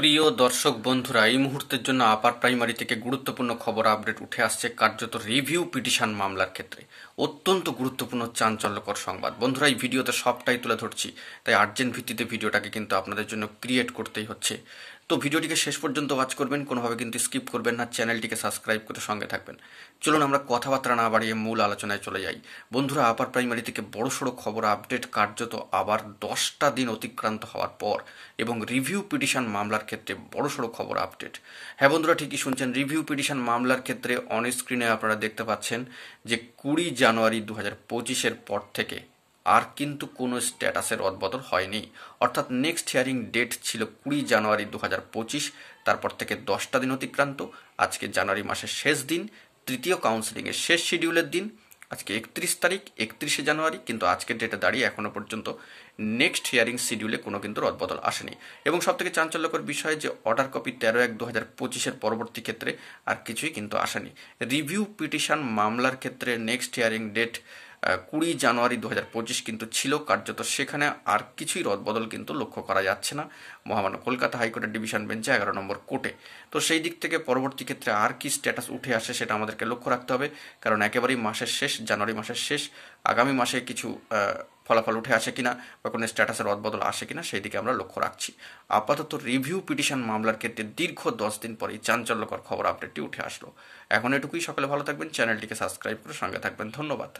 প্রিয় দর্শক বন্ধুরা, এই মুহূর্তের জন্য আপার প্রাইমারি থেকে গুরুত্বপূর্ণ খবর আপডেট উঠে আসছে কার্যত রিভিউ পিটিশন মামলার ক্ষেত্রে। অত্যন্ত গুরুত্বপূর্ণ চাঞ্চল্যকর সংবাদ। বন্ধুরা, এই ভিডিওতে সবটাই তুলে ধরছি, তাই আর্জেন্ট ভিত্তিতে ভিডিওটাকে কিন্তু আপনাদের জন্য ক্রিয়েট করতেই হচ্ছে। তো ভিডিওটিকে শেষ পর্যন্ত ওয়াচ করবেন, কোনোভাবে কিন্তু স্কিপ করবেন না, চ্যানেলটিকে সাবস্ক্রাইব করে সঙ্গে থাকবেন। চলুন আমরা কথাবার্তা না বাড়িয়ে মূল আলোচনায় চলে যাই। বন্ধুরা, আপার প্রাইমারি থেকে বড়সড় খবর আপডেট কার্যত আবার 10টা দিন অতিক্রান্ত হওয়ার পর এবং রিভিউ পিটিশন মামলার ক্ষেত্রে বড়সড় খবর আপডেট। হ্যাঁ বন্ধুরা, ঠিকই শুনছেন, রিভিউ পিটিশন মামলার ক্ষেত্রে অন স্ক্রিনে আপনারা দেখতে পাচ্ছেন যে 20 জানুয়ারি 2025-এর পর থেকে আর কিন্তু কোনো স্ট্যাটাসের রদবদল হয়নি। অর্থাৎ নেক্সট হিয়ারিং ডেট ছিল 20 জানুয়ারি 2025, তারপর থেকে 10টা দিন অতিক্রান্ত। আজকে জানুয়ারি মাসের শেষ দিন, তৃতীয় কাউন্সিলিংয়ের শেষ শিডিউলের দিন, আজকে 31 তারিখ, 31শে জানুয়ারি, কিন্তু আজকের ডেটে দাঁড়িয়ে এখনও পর্যন্ত নেক্সট হিয়ারিং শিডিউলে কোনো কিন্তু রদবদল আসেনি। এবং সবথেকে চাঞ্চল্যকর বিষয় যে অর্ডার কপি 13/1/2025-এর পরবর্তী ক্ষেত্রে আর কিছুই কিন্তু আসেনি। রিভিউ পিটিশন মামলার ক্ষেত্রে নেক্সট হিয়ারিং ডেট 20 জানুয়ারি 2025 কিন্তু ছিল কার্যত, সেখানে আর কিছুই রদবদল কিন্তু লক্ষ্য করা যাচ্ছে না মহামান্য কলকাতা হাইকোর্টের ডিভিশন বেঞ্চে 11 নম্বর কোর্টে। তো সেই দিক থেকে পরবর্তী ক্ষেত্রে আর কি স্ট্যাটাস উঠে আসে সেটা আমাদেরকে লক্ষ্য রাখতে হবে, কারণ একেবারেই মাসের শেষ, জানুয়ারি মাসের শেষ। আগামী মাসে কিছু ফলাফল উঠে আসে কিনা বা কোনো স্ট্যাটাসের রদবদল আসে কিনা সেই দিকে আমরা লক্ষ্য রাখছি। আপাতত রিভিউ পিটিশন মামলার ক্ষেত্রে দীর্ঘ 10 দিন পরেই চাঞ্চল্যকর খবর আপডেটটি উঠে আসলো। এখন এটুকুই, সকলে ভালো থাকবেন, চ্যানেলটিকে সাবস্ক্রাইব করে সঙ্গে থাকবেন। ধন্যবাদ।